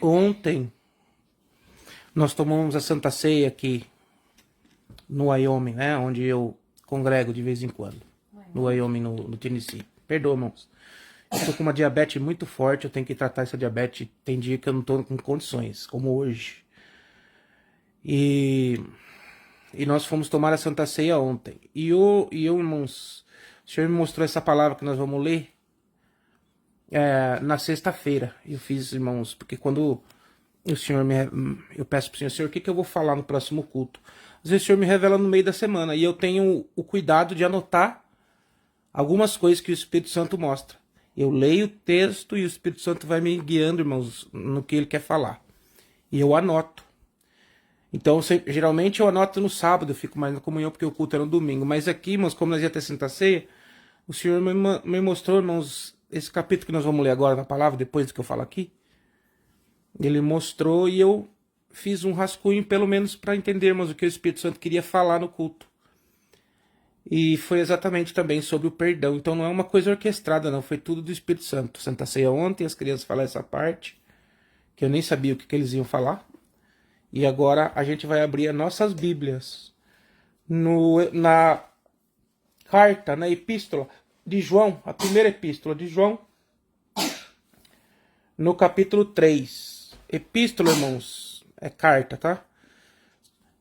Ontem nós tomamos a Santa Ceia aqui no Wyoming, né? Onde eu congrego de vez em quando. No Wyoming, no Tennessee. Perdoa, irmãos. Eu tô com uma diabetes muito forte, eu tenho que tratar essa diabetes. Tem dia que eu não tô com condições, como hoje. E nós fomos tomar a Santa Ceia ontem. E eu, irmãos, o Senhor me mostrou essa palavra que nós vamos ler na sexta-feira. Eu fiz, irmãos, porque quando o Senhor eu peço pro Senhor, o que eu vou falar no próximo culto? Às vezes o Senhor me revela no meio da semana e eu tenho o cuidado de anotar algumas coisas que o Espírito Santo mostra. Eu leio o texto e o Espírito Santo vai me guiando, irmãos, no que ele quer falar. E eu anoto. Então, geralmente eu anoto no sábado, eu fico mais na comunhão porque o culto era no domingo. Mas aqui, irmãos, como nós ia ter Santa Ceia, o Senhor me mostrou, irmãos, esse capítulo que nós vamos ler agora na palavra, depois do que eu falo aqui. Ele mostrou e eu fiz um rascunho, pelo menos para entendermos o que o Espírito Santo queria falar no culto. E foi exatamente também sobre o perdão. Então não é uma coisa orquestrada, não. Foi tudo do Espírito Santo. Santa Ceia ontem, as crianças falaram essa parte, que eu nem sabia o que eles iam falar. E agora a gente vai abrir as nossas Bíblias na carta, na epístola de João, a primeira epístola de João, no capítulo 3. Epístola, irmãos, é carta, tá?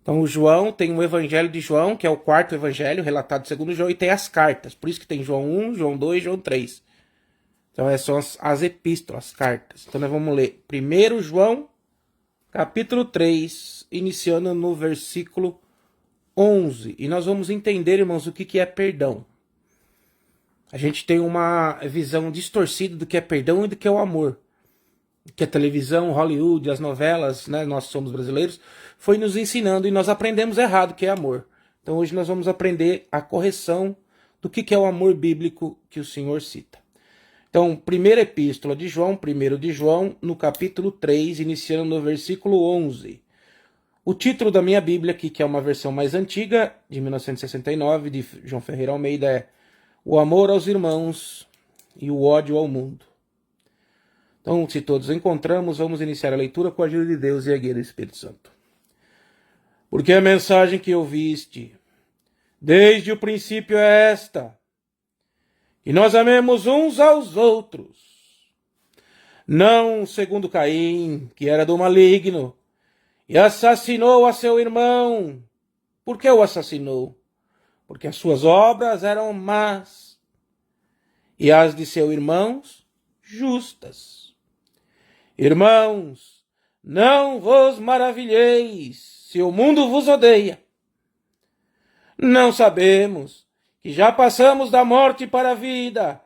Então o João tem o Evangelho de João, que é o quarto evangelho, relatado segundo João, e tem as cartas. Por isso que tem João 1, João 2, João 3. Então são as epístolas, as cartas. Então nós vamos ler 1 João, capítulo 3, iniciando no versículo 11. E nós vamos entender, irmãos, o que é perdão. A gente tem uma visão distorcida do que é perdão e do que é o amor. Que a televisão, Hollywood, as novelas, né, nós somos brasileiros, foi nos ensinando e nós aprendemos errado o que é amor. Então hoje nós vamos aprender a correção do que é o amor bíblico que o Senhor cita. Então, primeira epístola de João, 1 de João, no capítulo 3, iniciando no versículo 11. O título da minha Bíblia aqui, que é uma versão mais antiga, de 1969, de João Ferreira Almeida, é O amor aos irmãos e o ódio ao mundo. Então, se todos encontramos, vamos iniciar a leitura com a ajuda de Deus e a guia do Espírito Santo. Porque a mensagem que ouviste desde o princípio é esta: que nós amemos uns aos outros. Não segundo Caim, que era do maligno, e assassinou a seu irmão. Por que o assassinou? Porque as suas obras eram más, e as de seu irmão justas. Irmãos, não vos maravilheis se o mundo vos odeia. Não sabemos que já passamos da morte para a vida,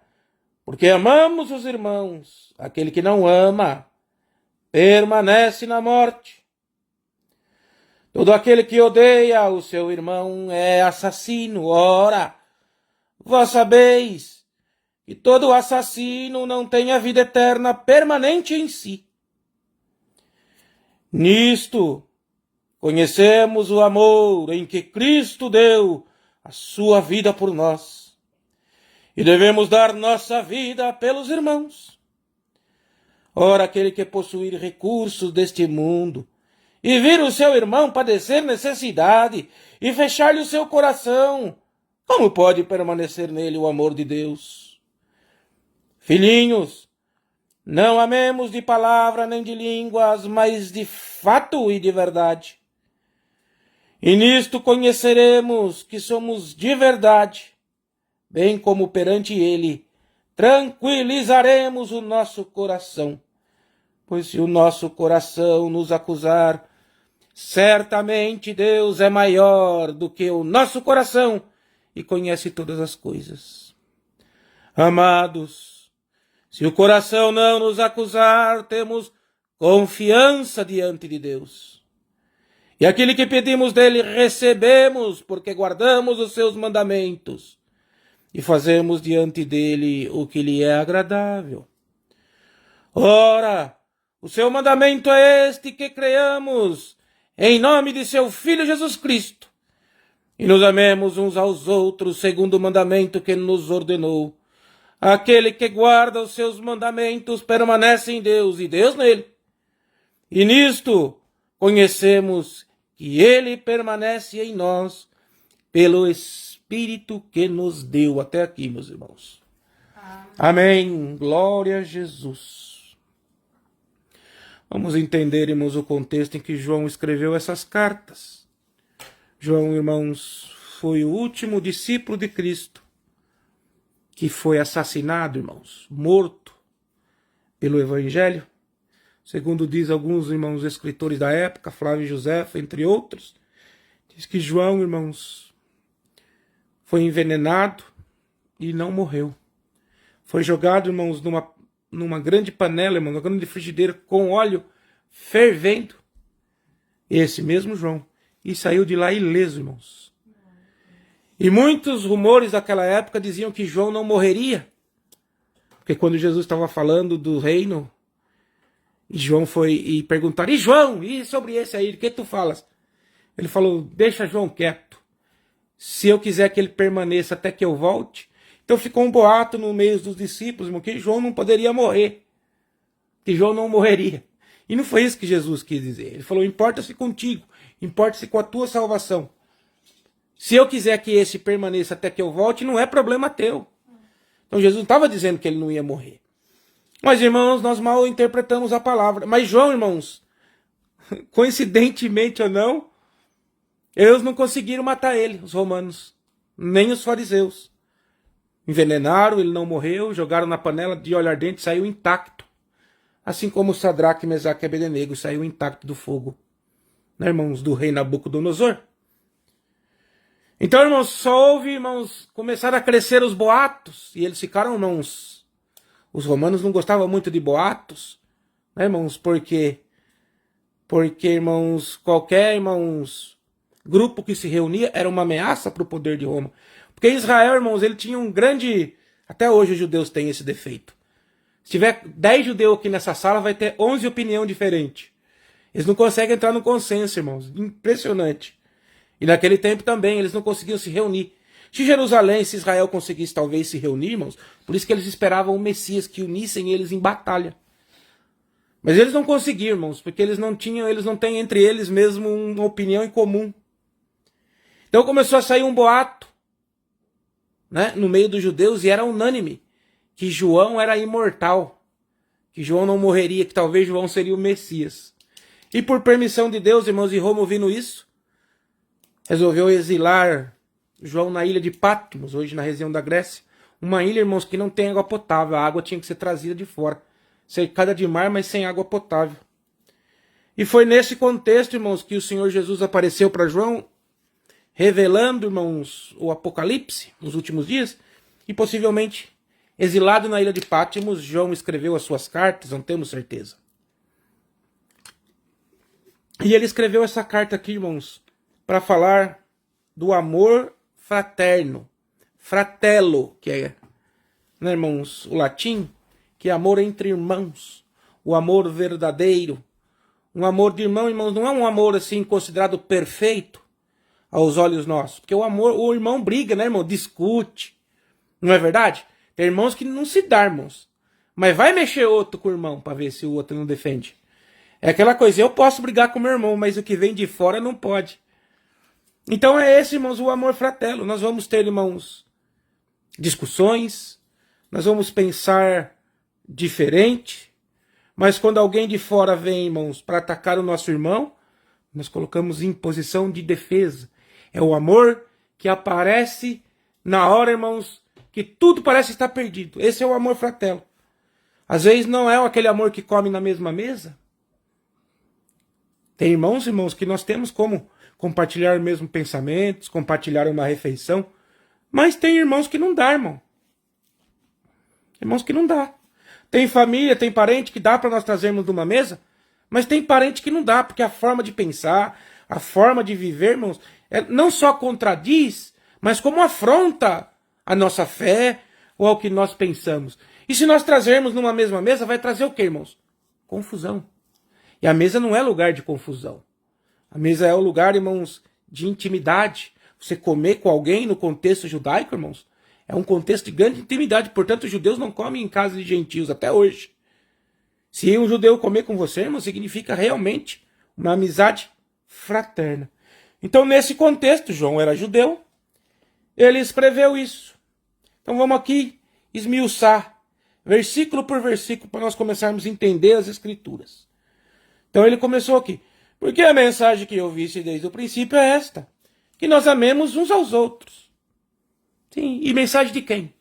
porque amamos os irmãos. Aquele que não ama permanece na morte. Todo aquele que odeia o seu irmão é assassino. Ora, vós sabeis que todo assassino não tem a vida eterna permanente em si. Nisto conhecemos o amor em que Cristo deu a sua vida por nós, e devemos dar nossa vida pelos irmãos. Ora, aquele que possuir recursos deste mundo e vir o seu irmão padecer necessidade e fechar-lhe o seu coração, como pode permanecer nele o amor de Deus? Filhinhos, não amemos de palavra nem de línguas, mas de fato e de verdade. E nisto conheceremos que somos de verdade, bem como perante ele tranquilizaremos o nosso coração. Pois se o nosso coração nos acusar, certamente Deus é maior do que o nosso coração e conhece todas as coisas. Amados, se o coração não nos acusar, temos confiança diante de Deus. E aquilo que pedimos dele recebemos, porque guardamos os seus mandamentos e fazemos diante dele o que lhe é agradável. Ora, o seu mandamento é este, que creiamos em nome de seu Filho Jesus Cristo e nos amemos uns aos outros segundo o mandamento que nos ordenou. Aquele que guarda os seus mandamentos permanece em Deus e Deus nele. E nisto conhecemos que ele permanece em nós pelo Espírito que nos deu. Até aqui, meus irmãos. Amém. Glória a Jesus. Vamos entender, irmãos, o contexto em que João escreveu essas cartas. João, irmãos, foi o último discípulo de Cristo que foi assassinado, irmãos, morto pelo Evangelho. Segundo diz alguns irmãos escritores da época, Flávio Josefo, entre outros, diz que João, irmãos, foi envenenado e não morreu. Foi jogado, irmãos, numa grande panela, irmãos, uma grande frigideira com óleo fervendo. Esse mesmo João. E saiu de lá ileso, irmãos. E muitos rumores daquela época diziam que João não morreria. Porque quando Jesus estava falando do reino, e João foi e perguntaram, e João, e sobre esse aí, o que tu falas? Ele falou, deixa João quieto. Se eu quiser que ele permaneça até que eu volte. Então ficou um boato no meio dos discípulos, irmão, que João não poderia morrer. Que João não morreria. E não foi isso que Jesus quis dizer. Ele falou, importa-se contigo, importa-se com a tua salvação. Se eu quiser que esse permaneça até que eu volte, não é problema teu. Então Jesus não estava dizendo que ele não ia morrer. Mas, irmãos, nós mal interpretamos a palavra. Mas João, irmãos, coincidentemente ou não, eles não conseguiram matar ele, os romanos, nem os fariseus. Envenenaram, ele não morreu, jogaram na panela de óleo ardente, saiu intacto. Assim como Sadraque, Mesaque e Abednego saiu intacto do fogo. Né, irmãos, do rei Nabucodonosor. Então, irmãos, só houve, irmãos, começaram a crescer os boatos. E eles ficaram, irmãos, os romanos não gostavam muito de boatos. Né, irmãos, porque, irmãos, qualquer, irmãos, grupo que se reunia era uma ameaça para o poder de Roma. Porque Israel, irmãos, ele tinha um grande... Até hoje os judeus têm esse defeito. Se tiver 10 judeus aqui nessa sala, vai ter 11 opiniões diferentes. Eles não conseguem entrar no consenso, irmãos. Impressionante. E naquele tempo também, eles não conseguiam se reunir. Se Jerusalém, se Israel conseguisse talvez se reunir, irmãos, por isso que eles esperavam o Messias que unissem eles em batalha. Mas eles não conseguiram, irmãos, porque eles não têm entre eles mesmo uma opinião em comum. Então começou a sair um boato, né, no meio dos judeus, e era unânime que João era imortal, que João não morreria, que talvez João seria o Messias. E por permissão de Deus, irmãos, e Roma ouvindo isso, resolveu exilar João na ilha de Patmos, hoje na região da Grécia. Uma ilha, irmãos, que não tem água potável. A água tinha que ser trazida de fora. Cercada de mar, mas sem água potável. E foi nesse contexto, irmãos, que o Senhor Jesus apareceu para João, revelando, irmãos, o Apocalipse, nos últimos dias. E possivelmente, exilado na ilha de Patmos, João escreveu as suas cartas, não temos certeza. E ele escreveu essa carta aqui, irmãos, para falar do amor fraterno, fratello, que é, né, irmãos, o latim, que é amor entre irmãos, o amor verdadeiro. Um amor de irmão, irmãos, não é um amor assim considerado perfeito aos olhos nossos, porque o irmão briga, né, irmão, discute, não é verdade? Tem irmãos que não se dão, irmãos, mas vai mexer outro com o irmão para ver se o outro não defende. É aquela coisa, eu posso brigar com meu irmão, mas o que vem de fora não pode. Então é esse, irmãos, o amor fraterno. Nós vamos ter, irmãos, discussões, nós vamos pensar diferente, mas quando alguém de fora vem, irmãos, para atacar o nosso irmão, nós colocamos em posição de defesa. É o amor que aparece na hora, irmãos, que tudo parece estar perdido. Esse é o amor fraterno. Às vezes não é aquele amor que come na mesma mesa. Tem irmãos, que nós temos como compartilhar mesmo pensamentos, compartilhar uma refeição, mas tem irmãos que não dá, irmão. Irmãos que não dá. Tem família, tem parente que dá para nós trazermos de uma mesa, mas tem parente que não dá, porque a forma de pensar, a forma de viver, irmãos, não só contradiz, mas como afronta a nossa fé ou ao que nós pensamos. E se nós trazermos numa mesma mesa, vai trazer o quê, irmãos? Confusão. E a mesa não é lugar de confusão. A mesa é o lugar, irmãos, de intimidade. Você comer com alguém no contexto judaico, irmãos, é um contexto de grande intimidade. Portanto, os judeus não comem em casa de gentios até hoje. Se um judeu comer com você, irmão, significa realmente uma amizade fraterna. Então, nesse contexto, João era judeu, ele escreveu isso. Então, vamos aqui esmiuçar, versículo por versículo, para nós começarmos a entender as Escrituras. Então, ele começou aqui. Porque a mensagem que eu vi desde o princípio é esta: que nós amemos uns aos outros. Sim, e mensagem de quem?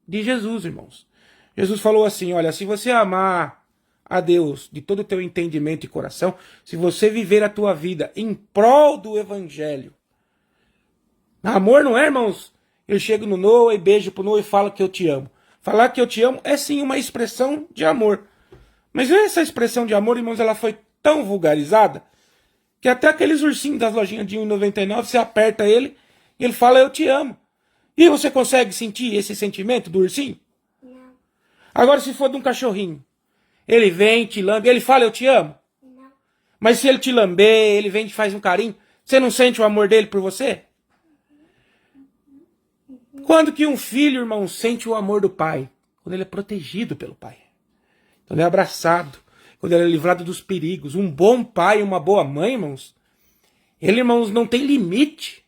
De Jesus, irmãos. Jesus falou assim, olha, se você amar a Deus de todo o teu entendimento e coração, se você viver a tua vida em prol do Evangelho. Amor não é, irmãos, eu chego no Noah e beijo pro Noah e falo que eu te amo. Falar que eu te amo é sim uma expressão de amor. Mas essa expressão de amor, irmãos, ela foi tão vulgarizada que até aqueles ursinhos das lojinhas de R$1,99, você aperta ele e ele fala eu te amo. E você consegue sentir esse sentimento do ursinho? Não. Agora, se for de um cachorrinho, ele vem, te lambe, ele fala eu te amo? Não. Mas se ele te lamber, ele vem e te faz um carinho, você não sente o amor dele por você? Quando que um filho, irmão, sente o amor do pai? Quando ele é protegido pelo pai. Quando ele é abraçado. Quando ele é livrado dos perigos. Um bom pai e uma boa mãe, irmãos, ele, irmãos, não tem limite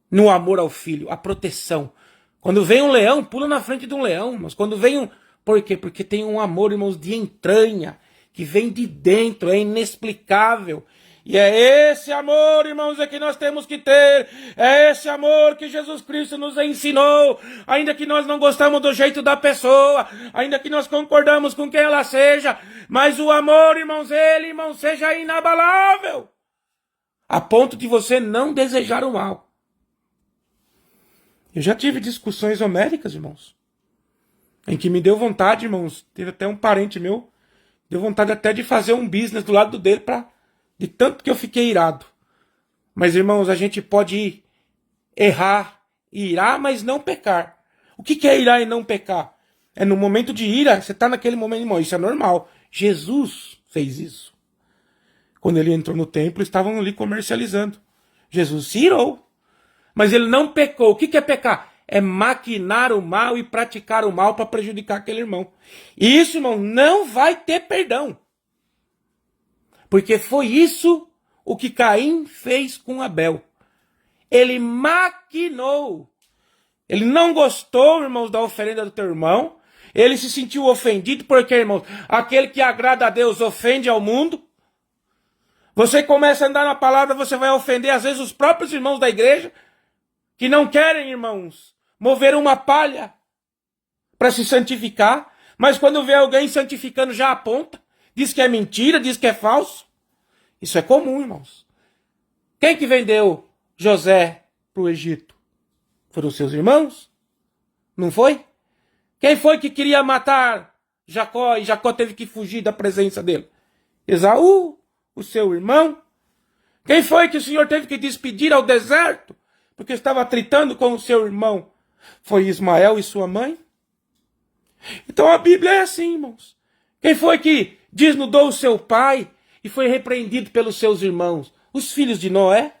no amor ao filho, a proteção. Quando vem um leão, pula na frente de um leão. Mas quando vem um... Por quê? Porque tem um amor, irmãos, de entranha, que vem de dentro, é inexplicável. E é esse amor, irmãos, é que nós temos que ter. É esse amor que Jesus Cristo nos ensinou. Ainda que nós não gostamos do jeito da pessoa, ainda que nós concordamos com quem ela seja, mas o amor, irmãos, ele, irmãos, seja inabalável, a ponto de você não desejar o mal. Eu já tive discussões homéricas, irmãos, em que me deu vontade, irmãos, teve até um parente meu, deu vontade até de fazer um business do lado dele de tanto que eu fiquei irado. Mas, irmãos, a gente pode errar e irar, mas não pecar. O que é irar e não pecar? É no momento de ira, você está naquele momento, irmão, isso é normal. Jesus fez isso. Quando ele entrou no templo, estavam ali comercializando. Jesus se irou. Mas ele não pecou. O que é pecar? É maquinar o mal e praticar o mal para prejudicar aquele irmão. E isso, irmão, não vai ter perdão. Porque foi isso o que Caim fez com Abel. Ele maquinou. Ele não gostou, irmãos, da oferenda do teu irmão. Ele se sentiu ofendido porque, irmãos, aquele que agrada a Deus ofende ao mundo. Você começa a andar na palavra, você vai ofender, às vezes, os próprios irmãos da igreja, que não querem, irmãos, mover uma palha para se santificar. Mas quando vê alguém santificando, já aponta. Diz que é mentira, diz que é falso. Isso é comum, irmãos. Quem que vendeu José para o Egito? Foram os seus irmãos? Não foi? Quem foi que queria matar Jacó e Jacó teve que fugir da presença dele? Esaú, o seu irmão. Quem foi que o Senhor teve que despedir ao deserto porque estava atritando com o seu irmão? Foi Ismael e sua mãe? Então a Bíblia é assim, irmãos. Quem foi que desnudou o seu pai e foi repreendido pelos seus irmãos? Os filhos de Noé.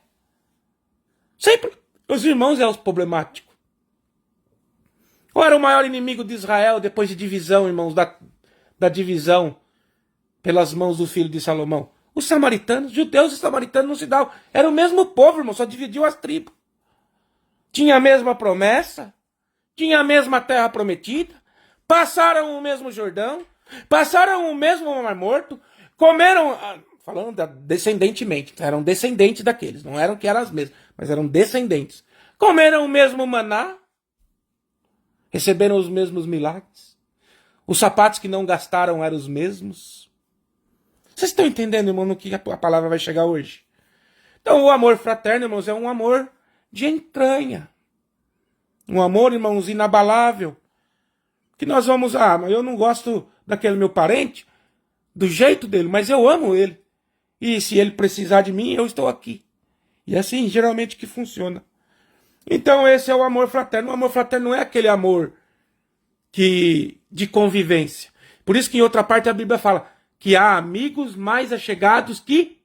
Sempre os irmãos é os problemáticos. Qual era o maior inimigo de Israel depois de divisão, irmãos, da divisão pelas mãos do filho de Salomão? Os samaritanos, judeus e samaritanos não se davam. Era o mesmo povo, irmão, só dividiu as tribos. Tinha a mesma promessa, tinha a mesma terra prometida, passaram o mesmo Jordão, passaram o mesmo Mar Morto, comeram, falando descendentemente, eram descendentes daqueles, não eram que eram as mesmas, mas eram descendentes. Comeram o mesmo maná, receberam os mesmos milagres, os sapatos que não gastaram eram os mesmos. Vocês estão entendendo, irmão, no que a palavra vai chegar hoje? Então o amor fraterno, irmãos, é um amor de entranha. Um amor, irmãos, inabalável. Que nós vamos, mas eu não gosto daquele meu parente, do jeito dele, mas eu amo ele. E se ele precisar de mim, eu estou aqui. E é assim, geralmente, que funciona. Então esse é o amor fraterno. O amor fraterno não é aquele amor de convivência. Por isso que em outra parte a Bíblia fala que há amigos mais achegados que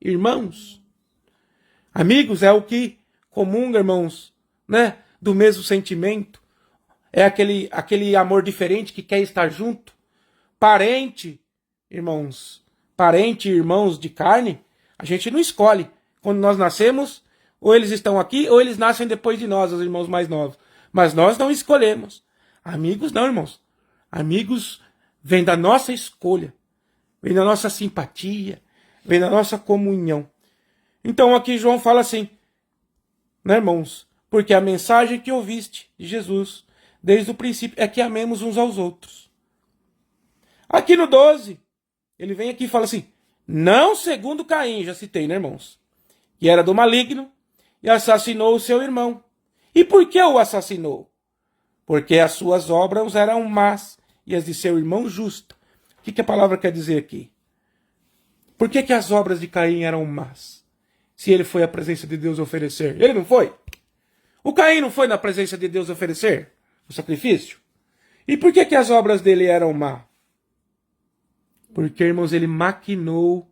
irmãos. Amigos é o que comunga, irmãos, né, do mesmo sentimento. É aquele amor diferente que quer estar junto. parente, irmãos, parente e irmãos de carne, a gente não escolhe. Quando nós nascemos, ou eles estão aqui, ou eles nascem depois de nós, os irmãos mais novos. Mas nós não escolhemos. Amigos não, irmãos. Amigos vêm da nossa escolha, vêm da nossa simpatia, vêm da nossa comunhão. Então aqui João fala assim, né, irmãos? Porque a mensagem que ouviste de Jesus, desde o princípio, é que amemos uns aos outros. Aqui no 12, ele vem aqui e fala assim, não segundo Caim, já citei, né, irmãos? Que era do maligno e assassinou o seu irmão. E por que o assassinou? Porque as suas obras eram más e as de seu irmão justas. O que a palavra quer dizer aqui? Por que as obras de Caim eram más? Se ele foi à presença de Deus oferecer. Ele não foi? O Caim não foi na presença de Deus oferecer o sacrifício? E por que as obras dele eram más? Porque, irmãos, ele maquinou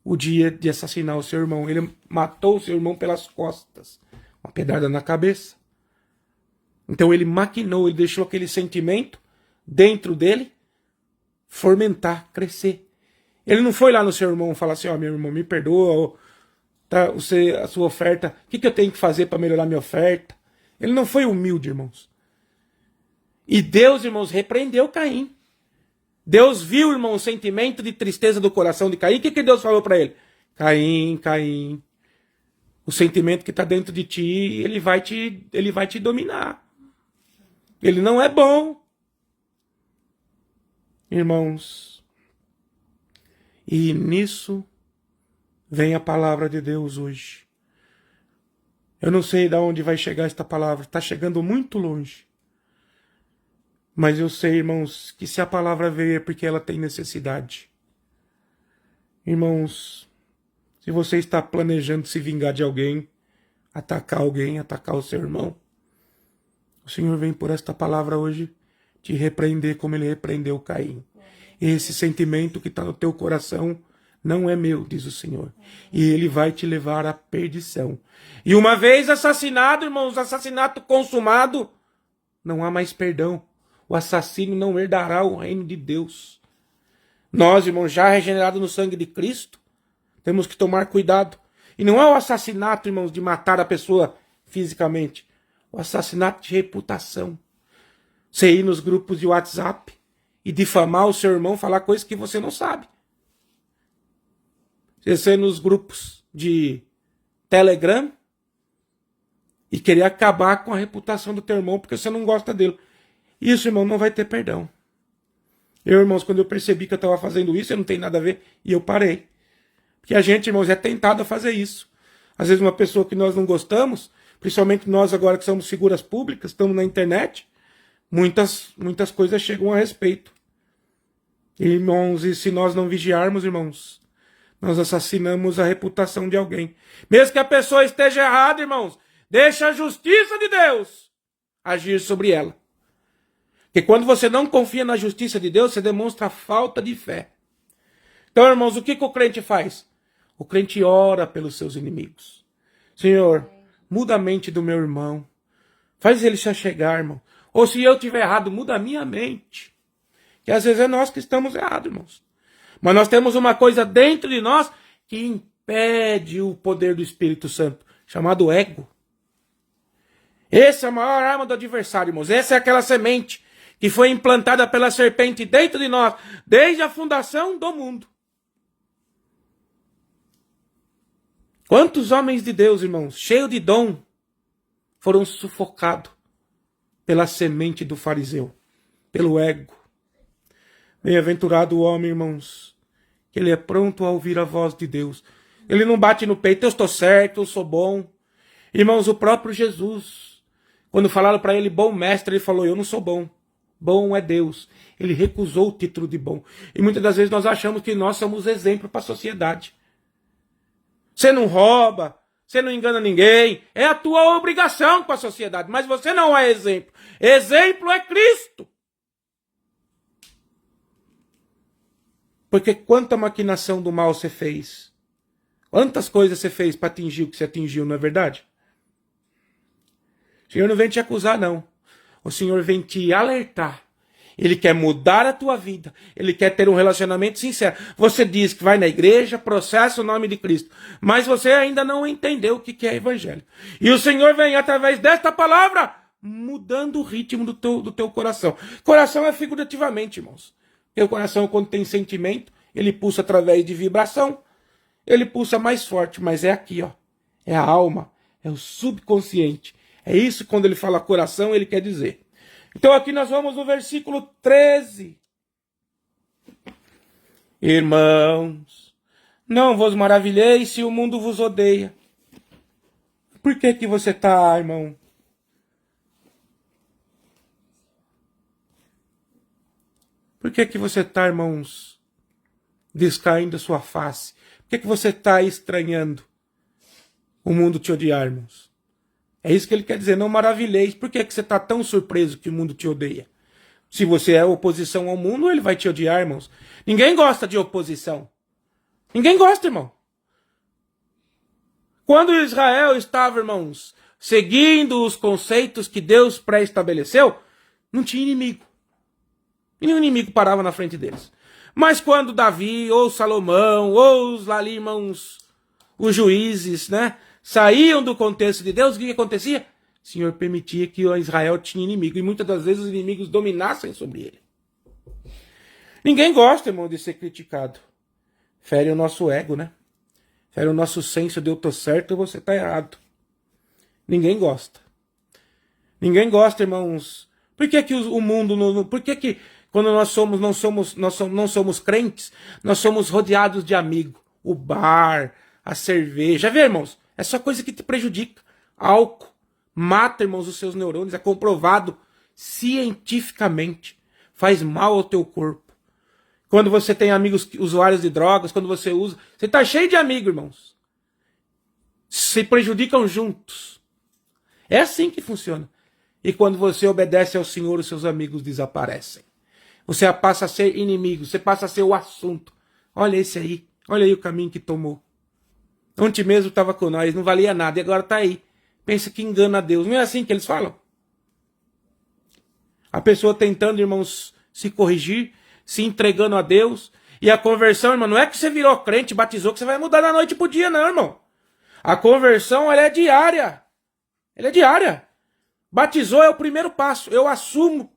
o dia de assassinar o seu irmão. Ele matou o seu irmão pelas costas. Uma pedrada na cabeça. Então ele maquinou, ele deixou aquele sentimento dentro dele fomentar, crescer. Ele não foi lá no seu irmão falar assim, ó, meu irmão, me perdoa, ou, tá, a sua oferta, o que eu tenho que fazer para melhorar minha oferta? Ele não foi humilde, irmãos. E Deus, irmãos, repreendeu Caim. Deus viu, irmão, o sentimento de tristeza do coração de Caim. O que Deus falou para ele? Caim, Caim, o sentimento que está dentro de ti, ele vai te dominar. Ele não é bom. Irmãos, e nisso vem a palavra de Deus hoje. Eu não sei de onde vai chegar esta palavra. Está chegando muito longe. Mas eu sei, irmãos, que se a palavra veio é porque ela tem necessidade. Irmãos, se você está planejando se vingar de alguém, atacar alguém, atacar o seu irmão, o Senhor vem por esta palavra hoje te repreender como ele repreendeu Caim. Esse sentimento que está no teu coração não é meu, diz o Senhor. E ele vai te levar à perdição. E uma vez assassinado, irmãos, assassinato consumado, não há mais perdão. O assassino não herdará o reino de Deus. Nós, irmãos, já regenerados no sangue de Cristo, temos que tomar cuidado. E não é o assassinato, irmãos, de matar a pessoa fisicamente. O assassinato de reputação. Você ir nos grupos de WhatsApp e difamar o seu irmão, falar coisas que você não sabe. Você ir nos grupos de Telegram e querer acabar com a reputação do teu irmão porque você não gosta dele. Isso, irmão, não vai ter perdão. Eu, irmãos, quando eu percebi que eu estava fazendo isso, eu não tenho nada a ver, e eu parei. Porque a gente, irmãos, é tentado a fazer isso. Às vezes uma pessoa que nós não gostamos, principalmente nós agora que somos figuras públicas, estamos na internet, muitas coisas chegam a respeito. Irmãos, e se nós não vigiarmos, irmãos, nós assassinamos a reputação de alguém. Mesmo que a pessoa esteja errada, irmãos, deixa a justiça de Deus agir sobre ela. Porque quando você não confia na justiça de Deus, você demonstra falta de fé. Então, irmãos, o que o crente faz? O crente ora pelos seus inimigos. Senhor, muda a mente do meu irmão. Faz ele se achegar, irmão. Ou se eu estiver errado, muda a minha mente. Que às vezes é nós que estamos errados, irmãos. Mas nós temos uma coisa dentro de nós que impede o poder do Espírito Santo, chamado ego. Essa é a maior arma do adversário, irmãos. Essa é aquela semente que foi implantada pela serpente dentro de nós, desde a fundação do mundo. Quantos homens de Deus, irmãos, cheios de dom, foram sufocados pela semente do fariseu, pelo ego. Bem-aventurado o homem, irmãos, que ele é pronto a ouvir a voz de Deus. Ele não bate no peito, eu estou certo, eu sou bom. Irmãos, o próprio Jesus, quando falaram para ele, bom mestre, ele falou, eu não sou bom. Bom é Deus. Ele recusou o título de bom. E muitas das vezes nós achamos que nós somos exemplo para a sociedade. Você não rouba, você não engana ninguém. É a tua obrigação com a sociedade. Mas você não é exemplo. Exemplo é Cristo. Porque quanta maquinação do mal você fez. Quantas coisas você fez para atingir o que você atingiu, não é verdade? O Senhor não vem te acusar, não. O Senhor vem te alertar. Ele quer mudar a tua vida. Ele quer ter um relacionamento sincero. Você diz que vai na igreja, processa o nome de Cristo, mas você ainda não entendeu o que é evangelho. E o Senhor vem através desta palavra mudando o ritmo do teu coração. Coração é figurativamente, irmãos. Porque o coração, quando tem sentimento, ele pulsa através de vibração. Ele pulsa mais forte, mas é aqui, ó. É a alma, é o subconsciente. É isso, quando ele fala coração, ele quer dizer. Então aqui nós vamos no versículo 13. Irmãos, não vos maravilheis se o mundo vos odeia. Por que você está, irmão? Por que você está, irmãos, descaindo a sua face? Por que você está estranhando o mundo te odiar, irmãos? É isso que ele quer dizer, não maravilheis. Por que você está tão surpreso que o mundo te odeia? Se você é oposição ao mundo, ele vai te odiar, irmãos. Ninguém gosta de oposição. Ninguém gosta, irmão. Quando Israel estava, irmãos, seguindo os conceitos que Deus pré-estabeleceu, não tinha inimigo. Nenhum inimigo parava na frente deles. Mas quando Davi, ou Salomão, ou os ali, irmãos, os juízes, né, saíam do contexto de Deus, o que acontecia? O Senhor permitia que Israel tinha inimigo. E muitas das vezes os inimigos dominassem sobre ele. Ninguém gosta, irmão, de ser criticado. Fere o nosso ego, né? Fere o nosso senso de eu tô certo e você tá errado. Ninguém gosta. Ninguém gosta, irmãos. Por que o mundo... Por que quando nós não somos crentes, nós somos rodeados de amigos? O bar, a cerveja. Vê, irmãos? É só coisa que te prejudica. Álcool mata, irmãos, os seus neurônios. É comprovado cientificamente. Faz mal ao teu corpo. Quando você tem amigos usuários de drogas, quando você usa... Você está cheio de amigos, irmãos. Se prejudicam juntos. É assim que funciona. E quando você obedece ao Senhor, os seus amigos desaparecem. Você passa a ser inimigo, você passa a ser o assunto. Olha esse aí, olha aí o caminho que tomou. Ontem mesmo estava com nós, não valia nada, e agora está aí. Pensa que engana a Deus. Não é assim que eles falam? A pessoa tentando, irmãos, se corrigir, se entregando a Deus. E a conversão, irmão, não é que você virou crente, batizou, que você vai mudar da noite pro dia, não, irmão. A conversão, ela é diária. Ela é diária. Batizou é o primeiro passo. Eu assumo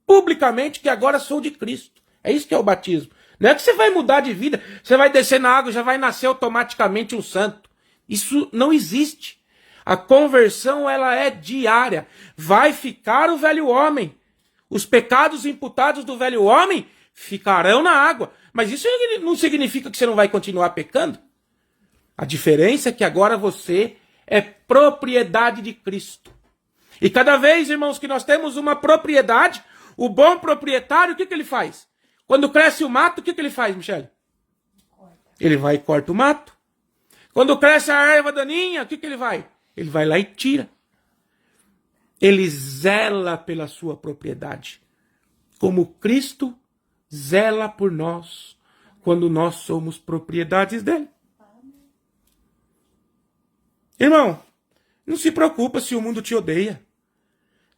publicamente que agora sou de Cristo. É isso que é o batismo. Não é que você vai mudar de vida, você vai descer na água, já vai nascer automaticamente um santo. Isso não existe. A conversão, ela é diária. Vai ficar o velho homem. Os pecados imputados do velho homem ficarão na água. Mas isso não significa que você não vai continuar pecando. A diferença é que agora você é propriedade de Cristo. E cada vez, irmãos, que nós temos uma propriedade, o bom proprietário, o que ele faz? Quando cresce o mato, o que ele faz, Michele? Ele vai e corta o mato. Quando cresce a erva daninha, o que ele vai? Ele vai lá e tira. Ele zela pela sua propriedade. Como Cristo zela por nós, quando nós somos propriedades dele. Irmão, não se preocupa se o mundo te odeia.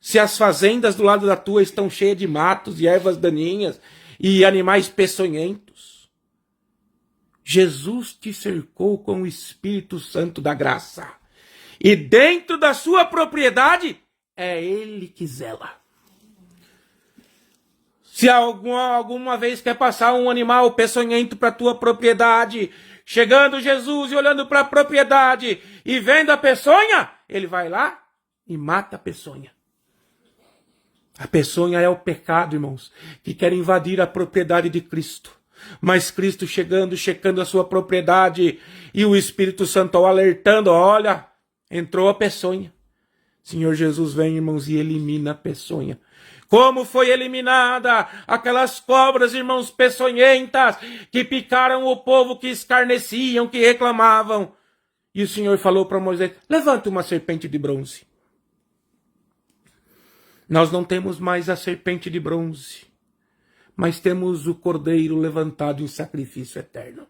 Se as fazendas do lado da tua estão cheias de matos e ervas daninhas e animais peçonhentos. Jesus te cercou com o Espírito Santo da graça. E dentro da sua propriedade, é Ele que zela. Se alguma vez quer passar um animal peçonhento para a tua propriedade, chegando Jesus e olhando para a propriedade e vendo a peçonha, ele vai lá e mata a peçonha. A peçonha é o pecado, irmãos, que quer invadir a propriedade de Cristo. Mas Cristo chegando, checando a sua propriedade e o Espírito Santo alertando, olha, entrou a peçonha. Senhor Jesus vem, irmãos, e elimina a peçonha. Como foi eliminada aquelas cobras, irmãos, peçonhentas, que picaram o povo, que escarneciam, que reclamavam. E o Senhor falou para Moisés, levanta uma serpente de bronze. Nós não temos mais a serpente de bronze, mas temos o cordeiro levantado em sacrifício eterno.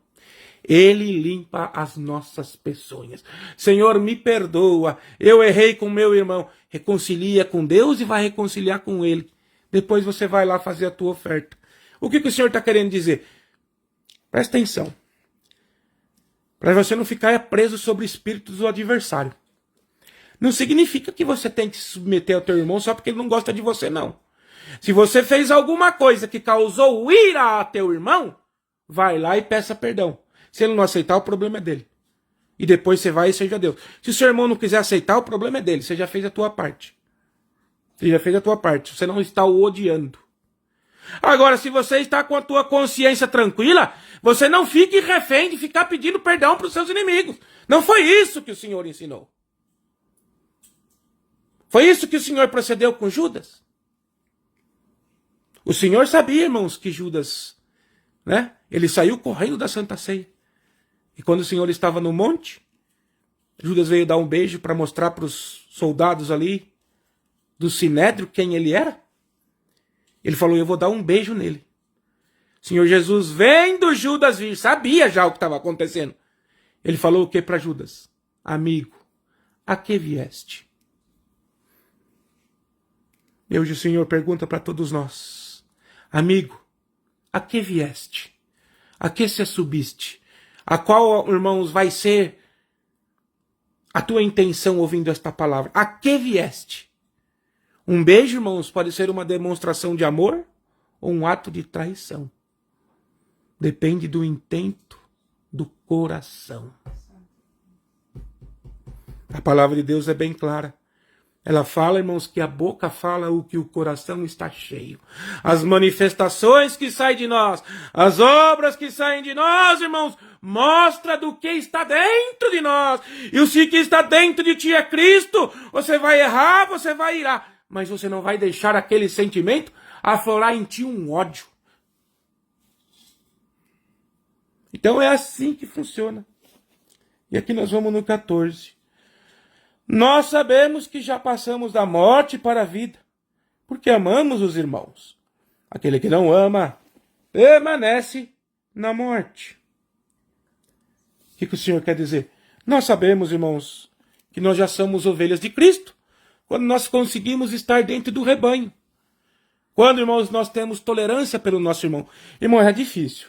Ele limpa as nossas peçonhas. Senhor, me perdoa, eu errei com meu irmão. Reconcilia com Deus e vai reconciliar com ele. Depois você vai lá fazer a tua oferta. O que o Senhor está querendo dizer? Presta atenção. Para você não ficar preso sobre o espírito do adversário. Não significa que você tem que se submeter ao teu irmão só porque ele não gosta de você, não. Se você fez alguma coisa que causou ira a teu irmão, vai lá e peça perdão. Se ele não aceitar, o problema é dele. E depois você vai e seja Deus. Se o seu irmão não quiser aceitar, o problema é dele. Você já fez a tua parte. Você já fez a tua parte. Você não está o odiando. Agora, se você está com a tua consciência tranquila, você não fique refém de ficar pedindo perdão para os seus inimigos. Não foi isso que o Senhor ensinou. Foi isso que o Senhor procedeu com Judas. O Senhor sabia, irmãos, que Judas, né? Ele saiu correndo da Santa Ceia. E quando o Senhor estava no monte, Judas veio dar um beijo para mostrar para os soldados ali do Sinédrio quem ele era. Ele falou, eu vou dar um beijo nele. O Senhor Jesus, vendo Judas vir, sabia já o que estava acontecendo. Ele falou o que para Judas? Amigo, a que vieste? E hoje o Senhor pergunta para todos nós. Amigo, a que vieste? A que se subiste? A qual, irmãos, vai ser a tua intenção ouvindo esta palavra? A que vieste? Um beijo, irmãos, pode ser uma demonstração de amor ou um ato de traição. Depende do intento do coração. A palavra de Deus é bem clara. Ela fala, irmãos, que a boca fala o que o coração está cheio. As manifestações que saem de nós, as obras que saem de nós, irmãos, mostra do que está dentro de nós. E o que está dentro de ti é Cristo. Você vai errar, você vai irar. Mas você não vai deixar aquele sentimento aflorar em ti um ódio. Então é assim que funciona. E aqui nós vamos no 14. Nós sabemos que já passamos da morte para a vida, porque amamos os irmãos. Aquele que não ama, permanece na morte. O que o Senhor quer dizer? Nós sabemos, irmãos, que nós já somos ovelhas de Cristo, quando nós conseguimos estar dentro do rebanho. Quando, irmãos, nós temos tolerância pelo nosso irmão. Irmão, é difícil.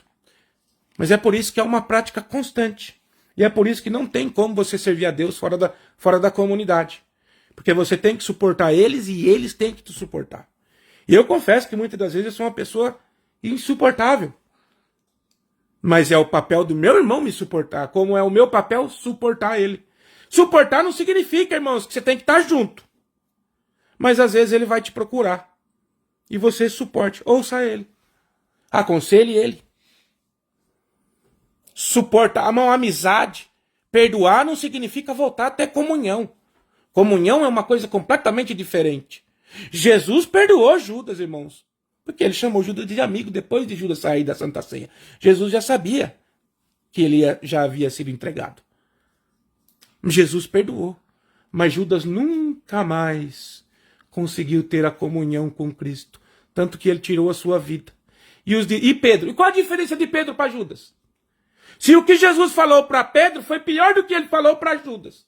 Mas é por isso que é uma prática constante. E é por isso que não tem como você servir a Deus fora da comunidade. Porque você tem que suportar eles e eles têm que te suportar. E eu confesso que muitas das vezes eu sou uma pessoa insuportável. Mas é o papel do meu irmão me suportar, como é o meu papel suportar ele. Suportar não significa, irmãos, que você tem que estar junto. Mas às vezes ele vai te procurar. E você suporte. Ouça ele. Aconselhe ele. Suportar uma amizade. Perdoar não significa voltar a ter comunhão. Comunhão é uma coisa completamente diferente. Jesus perdoou Judas, irmãos. Porque ele chamou Judas de amigo depois de Judas sair da Santa Ceia. Jesus já sabia que ele já havia sido entregado. Jesus perdoou. Mas Judas nunca mais conseguiu ter a comunhão com Cristo. Tanto que ele tirou a sua vida. E Pedro? E qual a diferença de Pedro para Judas? Se o que Jesus falou para Pedro foi pior do que ele falou para Judas.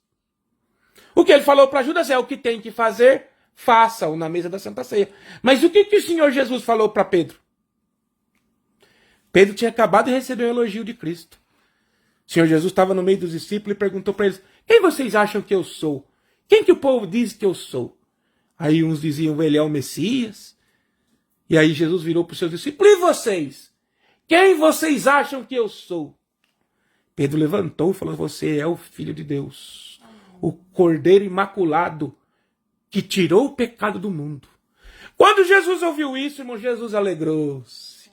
O que ele falou para Judas é o que tem que fazer, faça-o na mesa da Santa Ceia. Mas o que o Senhor Jesus falou para Pedro? Pedro tinha acabado de receber o elogio de Cristo. O Senhor Jesus estava no meio dos discípulos e perguntou para eles, quem vocês acham que eu sou? Quem que o povo diz que eu sou? Aí uns diziam, ele é o Messias. E aí Jesus virou para os seus discípulos, e vocês? Quem vocês acham que eu sou? Pedro levantou e falou, você é o Filho de Deus, o Cordeiro Imaculado, que tirou o pecado do mundo. Quando Jesus ouviu isso, irmão, Jesus alegrou-se.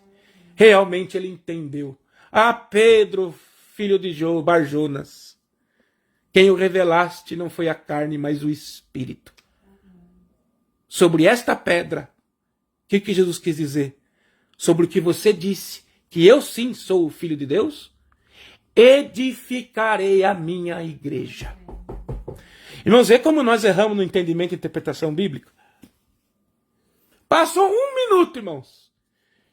Realmente ele entendeu. Ah, Pedro, filho de Barjonas, quem o revelaste não foi a carne, mas o Espírito. Sobre esta pedra, o que Jesus quis dizer? Sobre o que você disse, que eu sim sou o Filho de Deus, edificarei a minha igreja. Irmãos, vê como nós erramos no entendimento e interpretação bíblica? Passou 1 minuto, irmãos.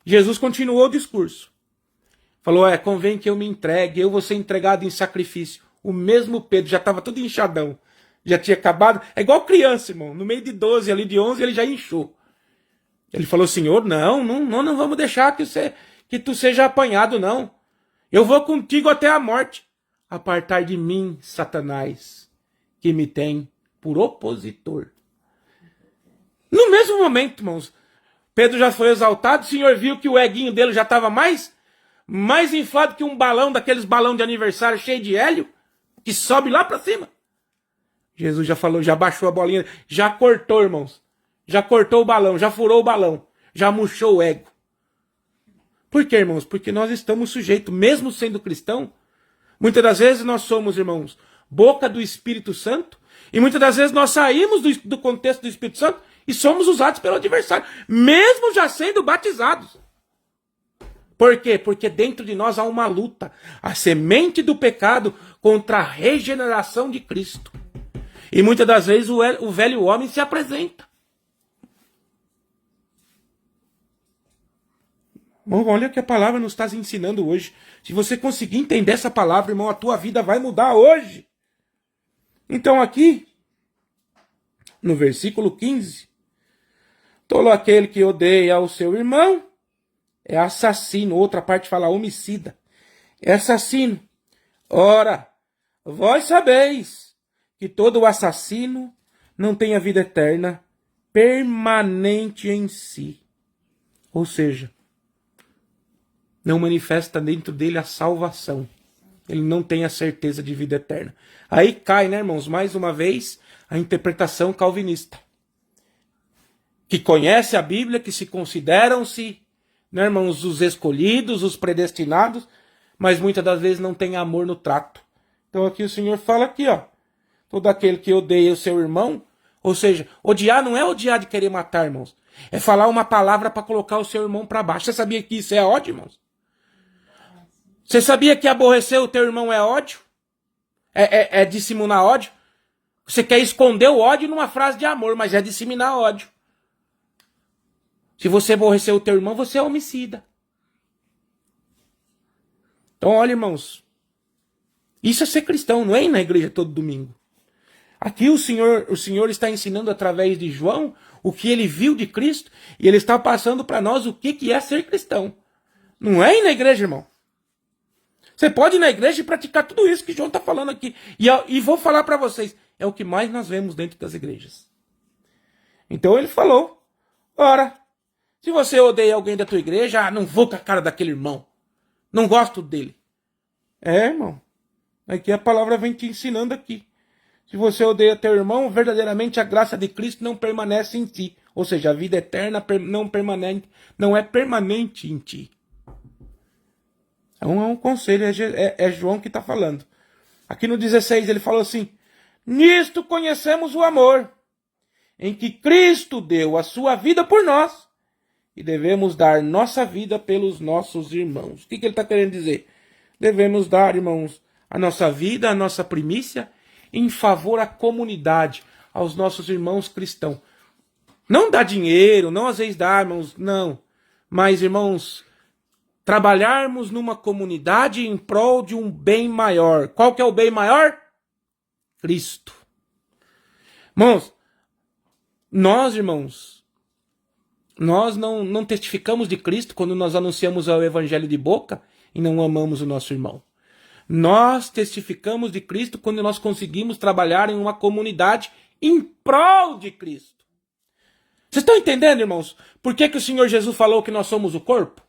Jesus continuou o discurso. Falou, convém que eu me entregue, eu vou ser entregado em sacrifício. O mesmo Pedro já estava todo inchadão. Já tinha acabado. É igual criança, irmão. No meio de 12, ali de 11, ele já inchou. Ele falou, Senhor, não vamos deixar que tu seja apanhado, não. Eu vou contigo até a morte. Apartar de mim, Satanás, que me tem por opositor. No mesmo momento, irmãos, Pedro já foi exaltado, o Senhor viu que o eguinho dele já estava mais inflado que um balão, daqueles balão de aniversário cheio de hélio, que sobe lá para cima. Jesus já falou, já baixou a bolinha, já cortou, irmãos. Já cortou o balão, já furou o balão, já murchou o ego. Por quê, irmãos? Porque nós estamos sujeitos, mesmo sendo cristão, muitas das vezes nós somos, irmãos, boca do Espírito Santo, e muitas das vezes nós saímos do contexto do Espírito Santo e somos usados pelo adversário, mesmo já sendo batizados. Por quê? Porque dentro de nós há uma luta, a semente do pecado contra a regeneração de Cristo. E muitas das vezes o velho homem se apresenta. Bom, olha o que a palavra nos está ensinando hoje. Se você conseguir entender essa palavra, irmão, a tua vida vai mudar hoje. Então aqui, no versículo 15, tolo aquele que odeia o seu irmão é assassino. Outra parte fala homicida. É assassino. Ora, vós sabeis que todo assassino não tem a vida eterna permanente em si. Ou seja, não manifesta dentro dele a salvação. Ele não tem a certeza de vida eterna. Aí cai, né, irmãos, mais uma vez, a interpretação calvinista. Que conhece a Bíblia, que se consideram-se, né, irmãos, os escolhidos, os predestinados, mas muitas das vezes não tem amor no trato. Então aqui o Senhor fala aqui, ó. Todo aquele que odeia o seu irmão, ou seja, odiar não é odiar de querer matar, irmãos. É falar uma palavra para colocar o seu irmão para baixo. Você sabia que isso é ódio, irmãos? Você sabia que aborrecer o teu irmão é ódio? É disseminar ódio? Você quer esconder o ódio numa frase de amor, mas é disseminar ódio. Se você aborrecer o teu irmão, você é homicida. Então, olha, irmãos. Isso é ser cristão, não é ir na igreja todo domingo. Aqui o Senhor está ensinando através de João o que ele viu de Cristo e ele está passando para nós o que é ser cristão. Não é ir na igreja, irmão. Você pode ir na igreja e praticar tudo isso que João está falando aqui. E vou falar para vocês, é o que mais nós vemos dentro das igrejas. Então ele falou, ora, se você odeia alguém da tua igreja, não vou com a cara daquele irmão. Não gosto dele. Irmão. Aqui a palavra vem te ensinando aqui. Se você odeia teu irmão, verdadeiramente a graça de Cristo não permanece em ti. Ou seja, a vida eterna não é permanente em ti. Então é um conselho, é João que está falando. Aqui no 16 ele falou assim, nisto conhecemos o amor, em que Cristo deu a sua vida por nós, e devemos dar nossa vida pelos nossos irmãos. O que ele está querendo dizer? Devemos dar, irmãos, a nossa vida, a nossa primícia, em favor à comunidade, aos nossos irmãos cristãos. Não dá dinheiro, não às vezes dá, irmãos, não. Mas, irmãos, trabalharmos numa comunidade em prol de um bem maior. Qual que é o bem maior? Cristo. Irmãos, nós não testificamos de Cristo quando nós anunciamos o evangelho de boca e não amamos o nosso irmão. Nós testificamos de Cristo quando nós conseguimos trabalhar em uma comunidade em prol de Cristo. Vocês estão entendendo, irmãos? Por que o Senhor Jesus falou que nós somos o corpo?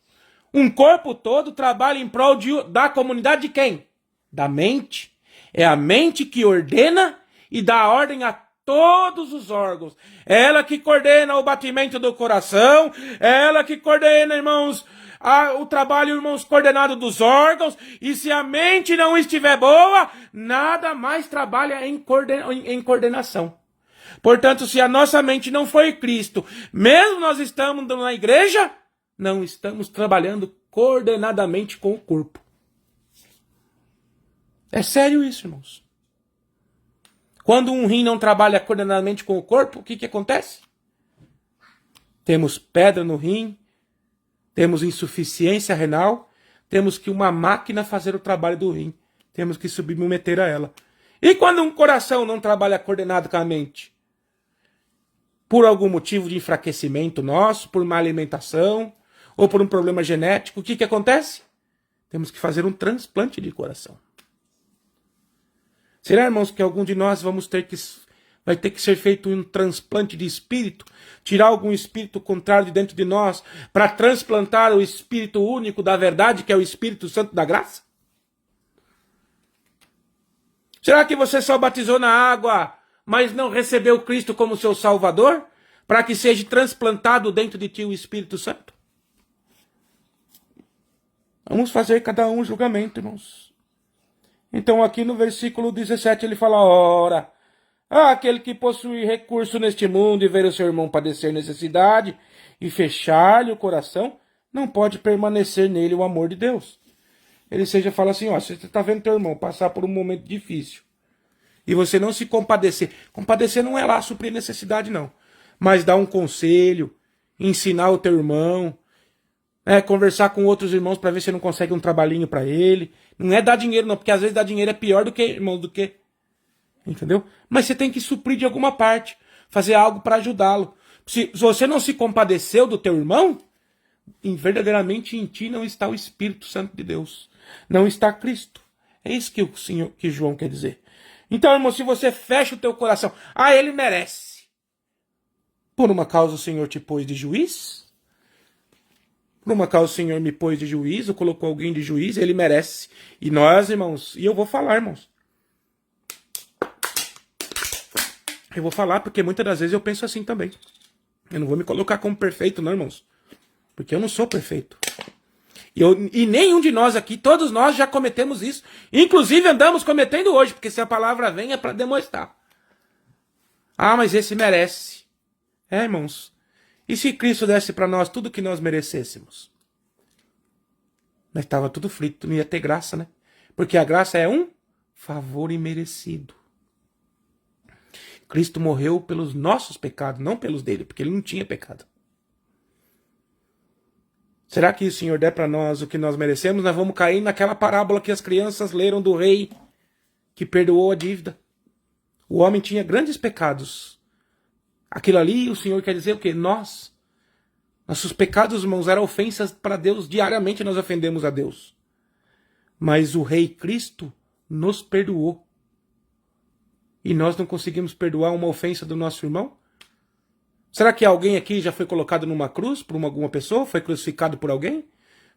Um corpo todo trabalha em prol da comunidade de quem? Da mente. É a mente que ordena e dá ordem a todos os órgãos. É ela que coordena o batimento do coração. É ela que coordena, irmãos, o trabalho, irmãos, coordenado dos órgãos. E se a mente não estiver boa, nada mais trabalha em coordenação. Portanto, se a nossa mente não foi Cristo, mesmo nós estamos na igreja, não estamos trabalhando coordenadamente com o corpo. É sério isso, irmãos. Quando um rim não trabalha coordenadamente com o corpo, o que acontece? Temos pedra no rim, temos insuficiência renal, temos que uma máquina fazer o trabalho do rim. Temos que submeter a ela. E quando um coração não trabalha coordenado com a mente? por algum motivo de enfraquecimento nosso, por má alimentação, ou por um problema genético, o que acontece? Temos que fazer um transplante de coração. Será, irmãos, que algum de nós vai ter que ser feito um transplante de espírito, tirar algum espírito contrário de dentro de nós, para transplantar o espírito único da verdade, que é o Espírito Santo da graça? Será que você só batizou na água, mas não recebeu Cristo como seu Salvador, para que seja transplantado dentro de ti o Espírito Santo? Vamos fazer cada um julgamento, irmãos. Então aqui no versículo 17 ele fala: ora, aquele que possui recurso neste mundo e ver o seu irmão padecer necessidade e fechar-lhe o coração, não pode permanecer nele o amor de Deus. Ele fala assim, ó, se você está vendo teu irmão passar por um momento difícil e você não se compadecer, compadecer não é lá suprir necessidade não, mas dar um conselho, ensinar o teu irmão, conversar com outros irmãos para ver se não consegue um trabalhinho para ele. Não é dar dinheiro não, porque às vezes dar dinheiro é pior do que, irmão, do que... Entendeu? Mas você tem que suprir de alguma parte, fazer algo para ajudá-lo. Se você não se compadeceu do teu irmão, verdadeiramente em ti não está o Espírito Santo de Deus. Não está Cristo. É isso que João quer dizer. Então, irmão, se você fecha o teu coração, ele merece. Por uma causa o Senhor te pôs de juiz? Por uma causa o Senhor me pôs de juiz, ou colocou alguém de juiz, ele merece. E nós, irmãos, e eu vou falar, irmãos. Eu vou falar porque muitas das vezes eu penso assim também. Eu não vou me colocar como perfeito, não, irmãos. Porque eu não sou perfeito. E nenhum de nós aqui, todos nós já cometemos isso. Inclusive andamos cometendo hoje, porque se a palavra vem é para demonstrar. Mas esse merece. Irmãos. E se Cristo desse para nós tudo que nós merecêssemos? Mas estava tudo frito, não ia ter graça, né? Porque a graça é um favor imerecido. Cristo morreu pelos nossos pecados, não pelos dele, porque ele não tinha pecado. Será que o Senhor der para nós o que nós merecemos? Nós vamos cair naquela parábola que as crianças leram do rei que perdoou a dívida. O homem tinha grandes pecados. Aquilo ali, o Senhor quer dizer o quê? Nossos pecados, irmãos, eram ofensas para Deus. Diariamente nós ofendemos a Deus. Mas o Rei Cristo nos perdoou. E nós não conseguimos perdoar uma ofensa do nosso irmão? Será que alguém aqui já foi colocado numa cruz por alguma pessoa? Foi crucificado por alguém?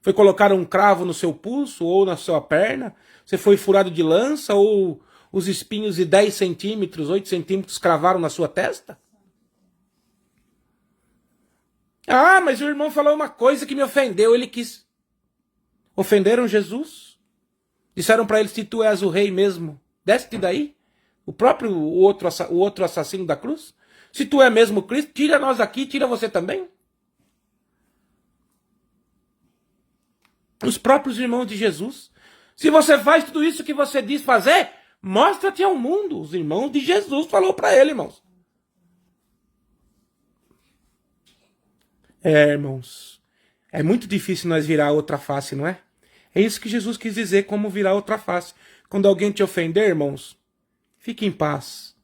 Foi colocado um cravo no seu pulso ou na sua perna? Você foi furado de lança ou os espinhos de 10 centímetros, 8 centímetros cravaram na sua testa? Mas o irmão falou uma coisa que me ofendeu, ele quis. Ofenderam Jesus? Disseram para ele, se tu és o rei mesmo, desce daí. O outro assassino da cruz? Se tu é mesmo Cristo, tira nós daqui, tira você também. Os próprios irmãos de Jesus. Se você faz tudo isso que você diz fazer, mostra-te ao mundo. Os irmãos de Jesus falou para ele, irmãos. Irmãos, é muito difícil nós virar outra face, não é? É isso que Jesus quis dizer, como virar outra face. Quando alguém te ofender, irmãos, fique em paz.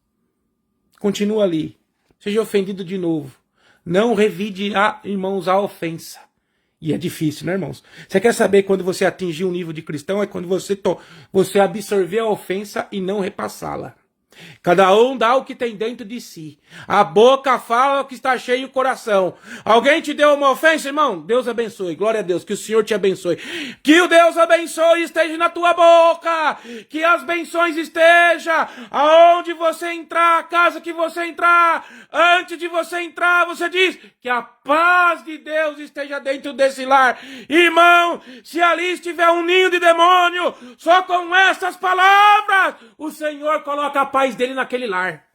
Continua ali. Seja ofendido de novo. Não revide, irmãos, a ofensa. E é difícil, né, irmãos? Você quer saber quando você atingir um nível de cristão? É quando você absorver a ofensa e não repassá-la. Cada um dá o que tem dentro de si. A boca fala o que está cheio o coração. Alguém te deu uma ofensa, irmão? Deus abençoe. Glória a Deus. Que o Senhor te abençoe. Que o Deus abençoe esteja na tua boca. Que as benções estejam aonde você entrar, a casa que você entrar. Antes de você entrar, você diz que a paz de Deus esteja dentro desse lar. Irmão, se ali estiver um ninho de demônio, só com essas palavras, o Senhor coloca a paz dele naquele lar.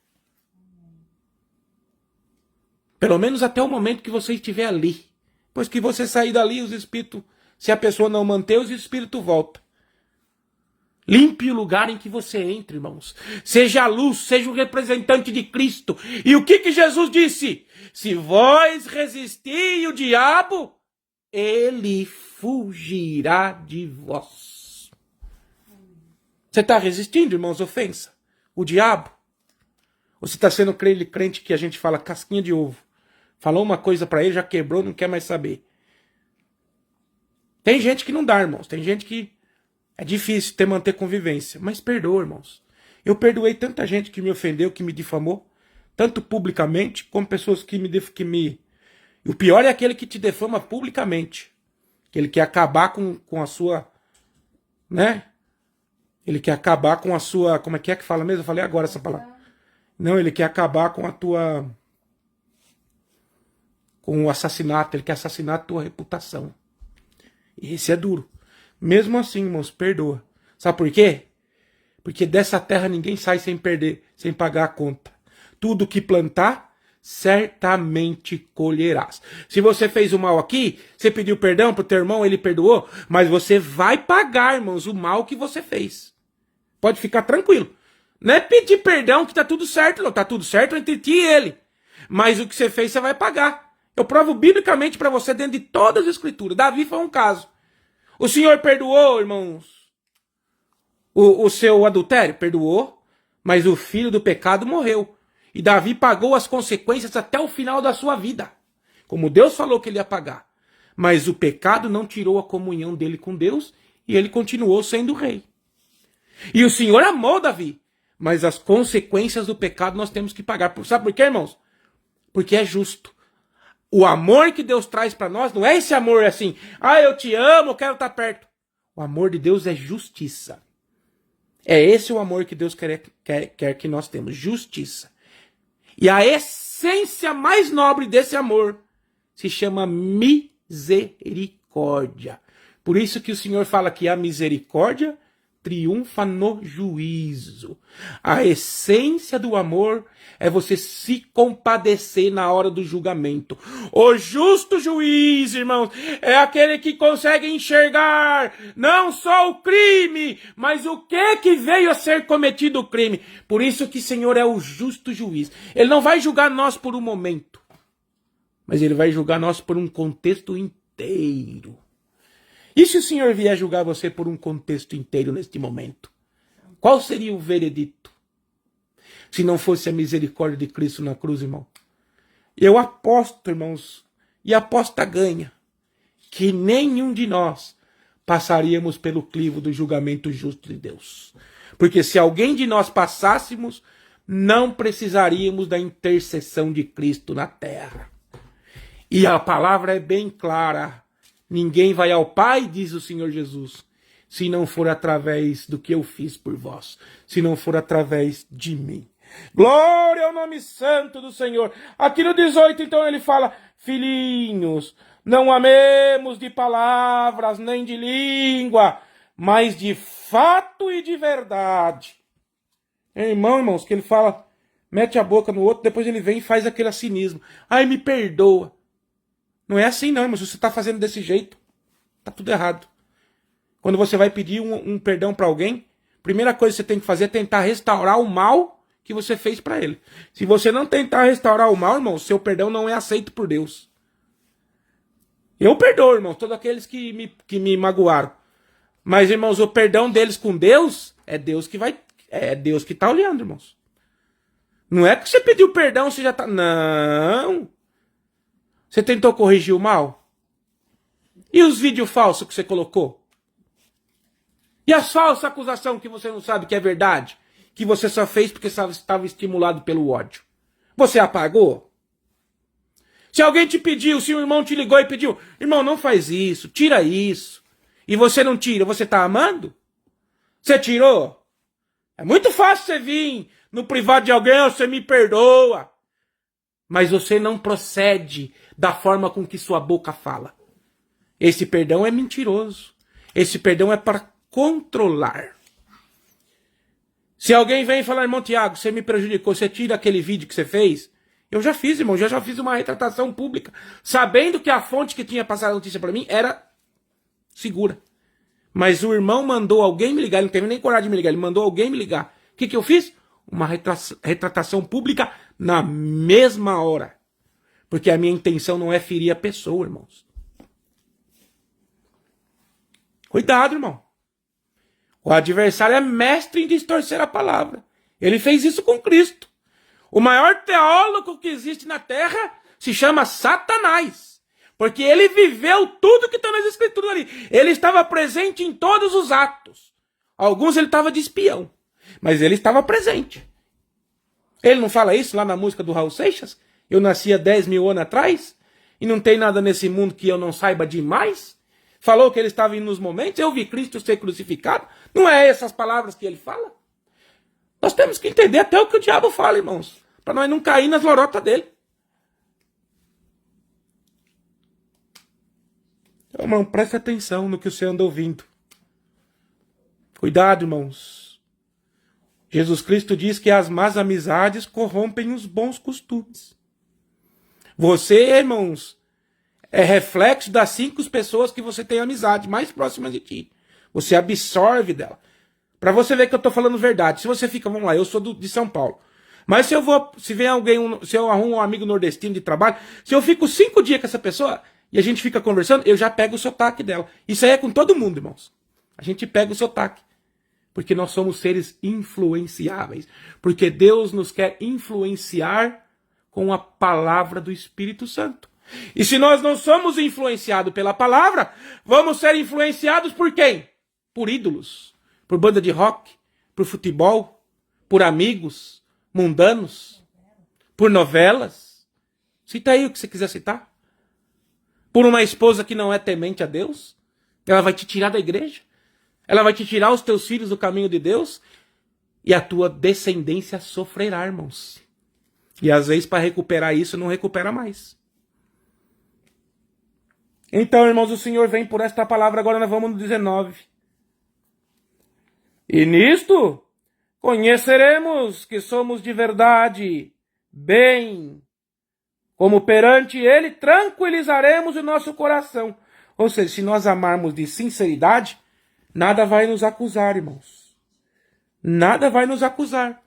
Pelo menos até o momento que você estiver ali. Pois que você sair dali, os espíritos, se a pessoa não manter, os espíritos voltam. Limpe o lugar em que você entra, irmãos. Seja a luz, seja o representante de Cristo. E o que Jesus disse? Se vós resistir o diabo, ele fugirá de vós. Você está resistindo, irmãos, ofensa? O diabo? Ou você está sendo aquele crente que a gente fala casquinha de ovo. Falou uma coisa para ele, já quebrou, não quer mais saber. Tem gente que não dá, irmãos. Tem gente que é difícil manter convivência. Mas perdoa, irmãos. Eu perdoei tanta gente que me ofendeu, que me difamou. Tanto publicamente, como pessoas que me... E o pior é aquele que te defama publicamente. Ele quer acabar com a sua... Né? Ele quer acabar com a sua... Como é que fala mesmo? Eu falei agora essa palavra. Não, ele quer acabar com a tua... Com o assassinato. Ele quer assassinar a tua reputação. E esse é duro. Mesmo assim, irmãos, perdoa. Sabe por quê? Porque dessa terra ninguém sai sem perder, sem pagar a conta. Tudo que plantar, certamente colherás. Se você fez o mal aqui, você pediu perdão pro teu irmão, ele perdoou, mas você vai pagar, irmãos, o mal que você fez. Pode ficar tranquilo. Não é pedir perdão que tá tudo certo, não. Tá tudo certo entre ti e ele. Mas o que você fez, você vai pagar. Eu provo biblicamente para você dentro de todas as escrituras. Davi foi um caso. O Senhor perdoou, irmãos, o seu adultério? Perdoou, mas o filho do pecado morreu. E Davi pagou as consequências até o final da sua vida. Como Deus falou que ele ia pagar. Mas o pecado não tirou a comunhão dele com Deus e ele continuou sendo rei. E o Senhor amou Davi. Mas as consequências do pecado nós temos que pagar. Sabe por quê, irmãos? Porque é justo. O amor que Deus traz para nós não é esse amor assim. Ah, eu te amo, eu quero estar perto. O amor de Deus é justiça. É esse o amor que Deus quer que nós temos. Justiça. E a essência mais nobre desse amor se chama misericórdia. Por isso que o Senhor fala que a misericórdia triunfa no juízo. A essência do amor é você se compadecer na hora do julgamento. O justo juiz, irmãos, é aquele que consegue enxergar não só o crime, mas o que veio a ser cometido o crime. Por isso que o Senhor é o justo juiz. Ele não vai julgar nós por um momento, mas ele vai julgar nós por um contexto inteiro. E se o Senhor vier julgar você por um contexto inteiro neste momento? Qual seria o veredito? Se não fosse a misericórdia de Cristo na cruz, irmão. Eu aposto, irmãos, e aposta ganha, que nenhum de nós passaríamos pelo crivo do julgamento justo de Deus. Porque se alguém de nós passássemos, não precisaríamos da intercessão de Cristo na terra. E a palavra é bem clara. Ninguém vai ao Pai, diz o Senhor Jesus, se não for através do que eu fiz por vós, se não for através de mim. Glória ao nome santo do Senhor. Aqui no 18, então, ele fala, filhinhos, não amemos de palavras nem de língua, mas de fato e de verdade. Irmãos, que ele fala, mete a boca no outro, depois ele vem e faz aquele cinismo. Ai, me perdoa. Não é assim não, irmão. Se você está fazendo desse jeito, tá tudo errado. Quando você vai pedir um perdão para alguém, a primeira coisa que você tem que fazer é tentar restaurar o mal que você fez para ele. Se você não tentar restaurar o mal, irmão, seu perdão não é aceito por Deus. Eu perdoo, irmão, todos aqueles que me magoaram. Mas, irmãos, o perdão deles com Deus, é Deus que tá olhando, irmãos. Não é que você pediu perdão, você já tá... Não. Você tentou corrigir o mal? E os vídeos falsos que você colocou? E as falsas acusações que você não sabe que é verdade? Que você só fez porque estava estimulado pelo ódio? Você apagou? Se alguém te pediu, se o irmão te ligou e pediu, irmão, não faz isso, tira isso. E você não tira, você está amando? Você tirou? É muito fácil você vir no privado de alguém, você me perdoa. Mas você não procede da forma com que sua boca fala. Esse perdão é mentiroso. Esse perdão é para controlar. Se alguém vem e falar, irmão Tiago, você me prejudicou, você tira aquele vídeo que você fez. Eu já fiz, irmão, já fiz uma retratação pública, sabendo que a fonte que tinha passado a notícia para mim era segura. Mas o irmão mandou alguém me ligar, ele não teve nem coragem de me ligar, ele mandou alguém me ligar. O que eu fiz? Uma retratação pública na mesma hora. Porque a minha intenção não é ferir a pessoa, irmãos. Cuidado, irmão. O adversário é mestre em distorcer a palavra. Ele fez isso com Cristo. O maior teólogo que existe na Terra se chama Satanás. Porque ele viveu tudo que está nas escrituras ali. Ele estava presente em todos os atos. Alguns ele estava de espião. Mas ele estava presente. Ele não fala isso lá na música do Raul Seixas? Eu nasci há 10 mil anos atrás? E não tem nada nesse mundo que eu não saiba demais? Falou que ele estava indo nos momentos. Eu vi Cristo ser crucificado. Não é essas palavras que ele fala? Nós temos que entender até o que o diabo fala, irmãos. Para nós não cair nas lorotas dele. Então, irmão, preste atenção no que você anda ouvindo. Cuidado, irmãos. Jesus Cristo diz que as más amizades corrompem os bons costumes. Você, irmãos, é reflexo das 5 pessoas que você tem amizade mais próximas de ti. Você absorve dela. Para você ver que eu estou falando verdade. Se você fica, vamos lá, eu sou de São Paulo. Mas se vem alguém, se eu arrumo um amigo nordestino de trabalho, se eu fico 5 dias com essa pessoa e a gente fica conversando, eu já pego o sotaque dela. Isso aí é com todo mundo, irmãos. A gente pega o sotaque. Porque nós somos seres influenciáveis. Porque Deus nos quer influenciar com a palavra do Espírito Santo. E se nós não somos influenciados pela palavra, vamos ser influenciados por quem? Por ídolos, por banda de rock, por futebol, por amigos mundanos, por novelas. Cita aí o que você quiser citar. Por uma esposa que não é temente a Deus. Ela vai te tirar da igreja. Ela vai te tirar os teus filhos do caminho de Deus. E a tua descendência sofrerá, irmãos. E às vezes para recuperar isso não recupera mais. Então, irmãos, o Senhor vem por esta palavra. Agora nós vamos no 19. E nisto conheceremos que somos de verdade, bem, como perante Ele tranquilizaremos o nosso coração. Ou seja, se nós amarmos de sinceridade, nada vai nos acusar, irmãos. Nada vai nos acusar.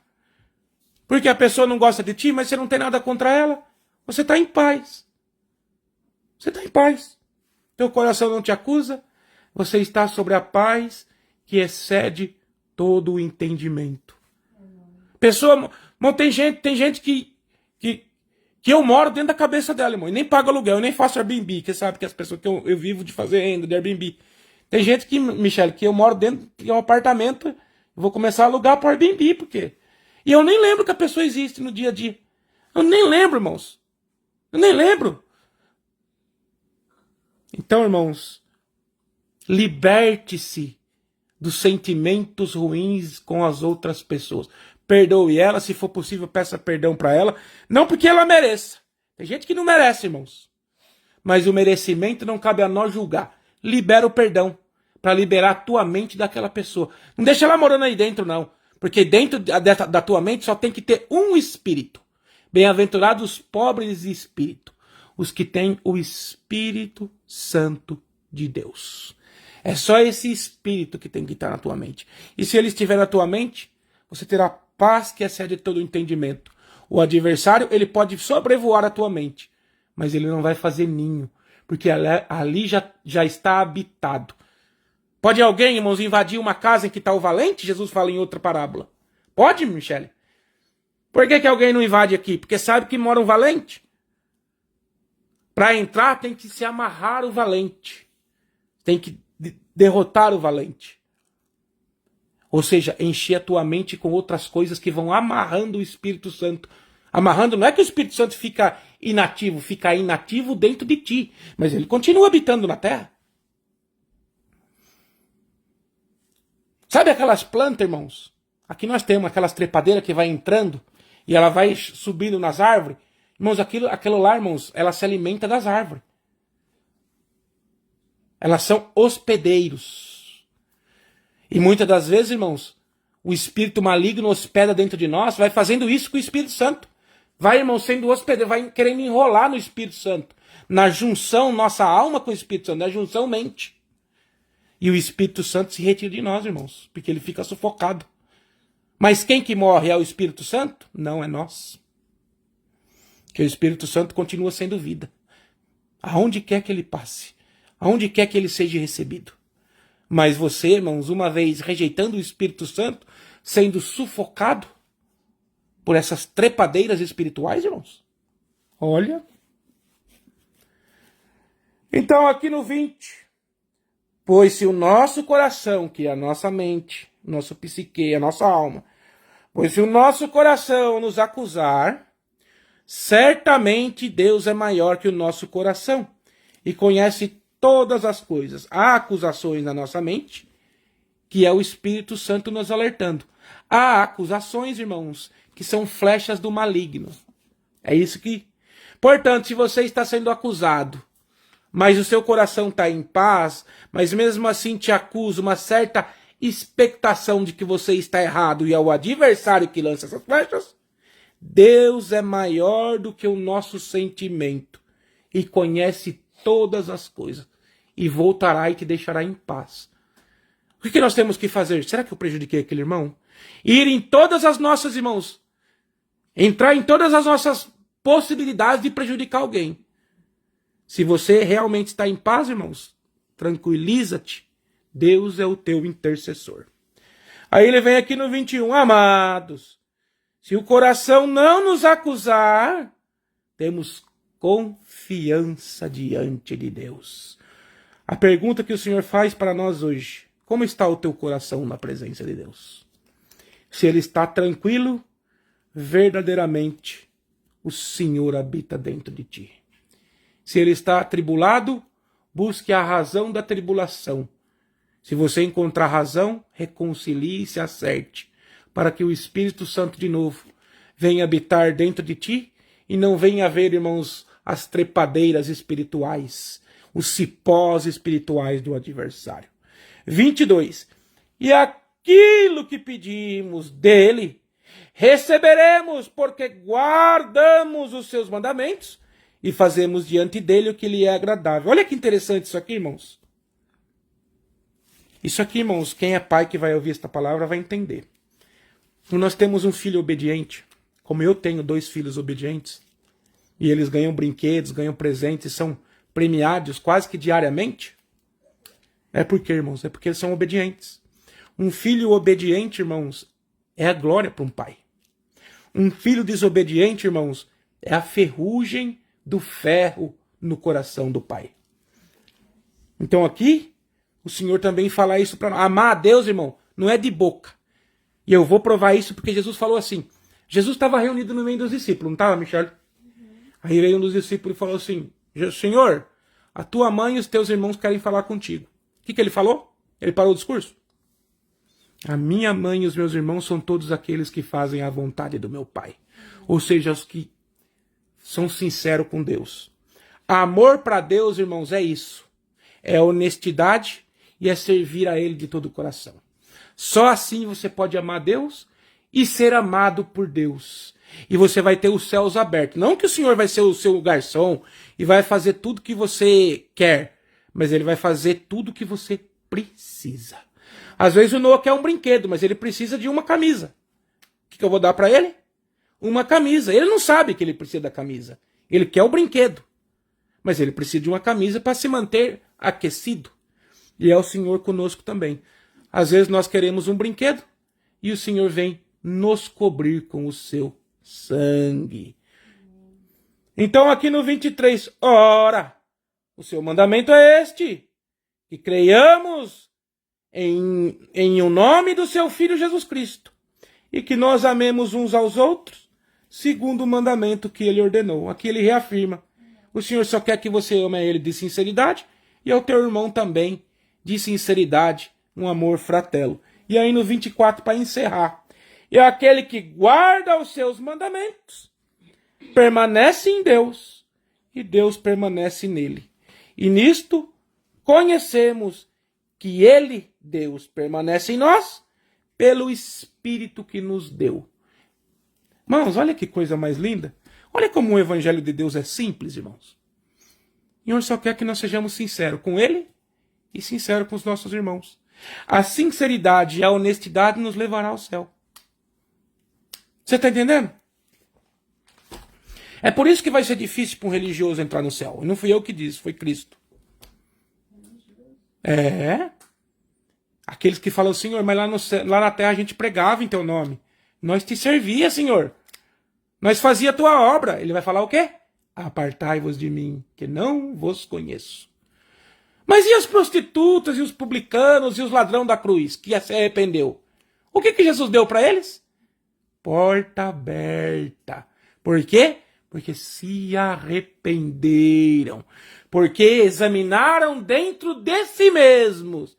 Porque a pessoa não gosta de ti, mas você não tem nada contra ela. Você está em paz. Você está em paz. Teu coração não te acusa. Você está sobre a paz que excede todo o entendimento. Pessoa, tem gente que eu moro dentro da cabeça dela, irmão. E nem pago aluguel, eu nem faço Airbnb. Que sabe que as pessoas que eu vivo de fazer renda de Airbnb. Tem gente que, Michele, que eu moro dentro de um apartamento. Eu vou começar a alugar para Airbnb, por quê? E eu nem lembro que a pessoa existe no dia a dia. Eu nem lembro, irmãos. Eu nem lembro. Então, irmãos, liberte-se dos sentimentos ruins com as outras pessoas. Perdoe ela, se for possível, peça perdão para ela. Não porque ela mereça. Tem gente que não merece, irmãos. Mas o merecimento não cabe a nós julgar. Libera o perdão para liberar a tua mente daquela pessoa. Não deixa ela morando aí dentro, não. Porque dentro da tua mente só tem que ter um espírito. Bem-aventurados os pobres de espírito. Os que têm o Espírito Santo de Deus. É só esse espírito que tem que estar na tua mente. E se ele estiver na tua mente, você terá paz que excede todo o entendimento. O adversário, ele pode sobrevoar a tua mente, mas ele não vai fazer ninho, porque ali já está habitado. Pode alguém, irmãos, invadir uma casa em que está o valente? Jesus fala em outra parábola. Pode, Michele? Por que alguém não invade aqui? Porque sabe que mora um valente. Para entrar tem que se amarrar o valente. Tem que derrotar o valente. Ou seja, encher a tua mente com outras coisas que vão amarrando o Espírito Santo. Amarrando, não é que o Espírito Santo fica inativo dentro de ti, mas ele continua habitando na terra. Sabe aquelas plantas, irmãos? Aqui nós temos aquelas trepadeiras que vai entrando e ela vai subindo nas árvores. Irmãos, aquilo lá, irmãos, ela se alimenta das árvores. Elas são hospedeiros. E muitas das vezes, irmãos, o espírito maligno hospeda dentro de nós, vai fazendo isso com o Espírito Santo. Vai, irmão, sendo hospedeiro, vai querendo enrolar no Espírito Santo. Na junção, nossa alma com o Espírito Santo, na junção mente. E o Espírito Santo se retira de nós, irmãos, porque ele fica sufocado. Mas quem que morre é o Espírito Santo? Não, é nós. Que o Espírito Santo continua sendo vida. Aonde quer que ele passe. Aonde quer que ele seja recebido. Mas você, irmãos, uma vez rejeitando o Espírito Santo, sendo sufocado, por essas trepadeiras espirituais, irmãos? Olha. Então, aqui no 20. Pois se o nosso coração, que é a nossa mente, nosso psique, a nossa alma, pois se o nosso coração nos acusar, certamente Deus é maior que o nosso coração e conhece todas as coisas. Há acusações na nossa mente, que é o Espírito Santo nos alertando. Há acusações, irmãos, que são flechas do maligno. É isso que... Portanto, se você está sendo acusado, mas o seu coração está em paz, mas mesmo assim te acusa uma certa expectação de que você está errado e é o adversário que lança essas flechas, Deus é maior do que o nosso sentimento e conhece todas as coisas e voltará e te deixará em paz. O que nós temos que fazer? Será que eu prejudiquei aquele irmão? Ir em todas as nossas, irmãos, entrar em todas as nossas possibilidades de prejudicar alguém. Se você realmente está em paz, irmãos, tranquiliza-te. Deus é o teu intercessor. Aí ele vem aqui no 21. Amados, se o coração não nos acusar, temos confiança diante de Deus. A pergunta que o Senhor faz para nós hoje: como está o teu coração na presença de Deus? Se ele está tranquilo, verdadeiramente o Senhor habita dentro de ti. Se ele está atribulado, busque a razão da tribulação. Se você encontrar razão, reconcilie e se acerte, para que o Espírito Santo de novo venha habitar dentro de ti e não venha haver, irmãos, as trepadeiras espirituais, os cipós espirituais do adversário. 22. E aquilo que pedimos dele, receberemos, porque guardamos os seus mandamentos e fazemos diante dele o que lhe é agradável. Olha que interessante isso aqui, irmãos. Isso aqui, irmãos, quem é pai que vai ouvir esta palavra vai entender. Nós temos um filho obediente, como eu tenho 2 filhos obedientes, e eles ganham brinquedos, ganham presentes, são premiados quase que diariamente. É porque, irmãos, é porque eles são obedientes. Um filho obediente, irmãos, é a glória para um pai. Um filho desobediente, irmãos, é a ferrugem do ferro no coração do pai. Então aqui, o Senhor também fala isso para nós. Amar a Deus, irmão, não é de boca. E eu vou provar isso porque Jesus falou assim. Jesus estava reunido no meio dos discípulos, não estava, Michele? Aí veio um dos discípulos e falou assim: Senhor, a tua mãe e os teus irmãos querem falar contigo. O que ele falou? Ele parou o discurso. A minha mãe e os meus irmãos são todos aqueles que fazem a vontade do meu Pai. Ou seja, os que são sinceros com Deus. Amor para Deus, irmãos, é isso. É honestidade e é servir a Ele de todo o coração. Só assim você pode amar Deus e ser amado por Deus. E você vai ter os céus abertos. Não que o Senhor vai ser o seu garçom e vai fazer tudo que você quer, mas Ele vai fazer tudo que você precisa. Às vezes o Noah quer um brinquedo, mas ele precisa de uma camisa. O que eu vou dar para ele? Uma camisa. Ele não sabe que ele precisa da camisa. Ele quer o brinquedo. Mas ele precisa de uma camisa para se manter aquecido. E é o Senhor conosco também. Às vezes nós queremos um brinquedo e o Senhor vem nos cobrir com o seu sangue. Então aqui no 23, ora, o seu mandamento é este, que creiamos em o nome do seu Filho Jesus Cristo, e que nós amemos uns aos outros, segundo o mandamento que ele ordenou. Aqui ele reafirma, o Senhor só quer que você ame a ele de sinceridade, e ao teu irmão também, de sinceridade, um amor fratelo. E aí no 24, para encerrar, e aquele que guarda os seus mandamentos, permanece em Deus, e Deus permanece nele. E nisto conhecemos que ele, Deus, permanece em nós, pelo Espírito que nos deu. Irmãos, olha que coisa mais linda. Olha como o Evangelho de Deus é simples, irmãos. O Senhor só quer que nós sejamos sinceros com Ele e sinceros com os nossos irmãos. A sinceridade e a honestidade nos levará ao céu. Você está entendendo? É por isso que vai ser difícil para um religioso entrar no céu. E não fui eu que disse, foi Cristo. É. Aqueles que falam, Senhor, mas lá na terra a gente pregava em teu nome. Nós te servia, Senhor. Nós fazia a tua obra. Ele vai falar o quê? Apartai-vos de mim, que não vos conheço. Mas e as prostitutas, e os publicanos, e os ladrões da cruz, que se arrependeu? O que Jesus deu para eles? Porta aberta. Por quê? Porque se arrependeram. Porque examinaram dentro de si mesmos.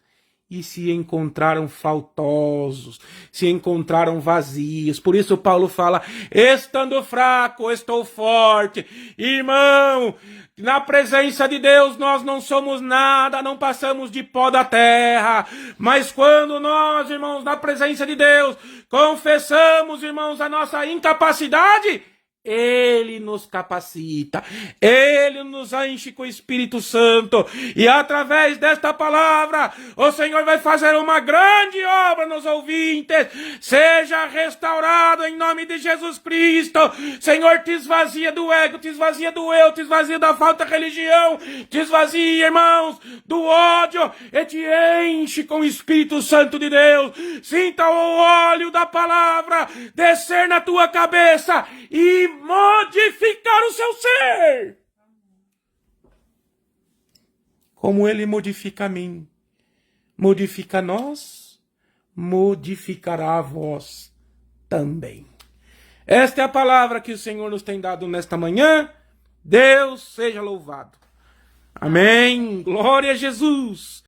E se encontraram faltosos, se encontraram vazios. Por isso Paulo fala, estando fraco, estou forte. Irmão, na presença de Deus nós não somos nada, não passamos de pó da terra. Mas quando nós, irmãos, na presença de Deus, confessamos, irmãos, a nossa incapacidade, Ele nos capacita, Ele nos enche com o Espírito Santo, e através desta palavra, o Senhor vai fazer uma grande obra nos ouvintes. Seja restaurado em nome de Jesus Cristo. Senhor, te esvazia do ego, te esvazia do eu, te esvazia da falta de religião, te esvazia, irmãos, do ódio, e te enche com o Espírito Santo de Deus. Sinta o óleo da palavra descer na tua cabeça e modificar o seu ser. Como Ele modifica a mim, modifica nós, modificará a vós também. Esta é a palavra que o Senhor nos tem dado nesta manhã. Deus seja louvado. Amém. Glória a Jesus.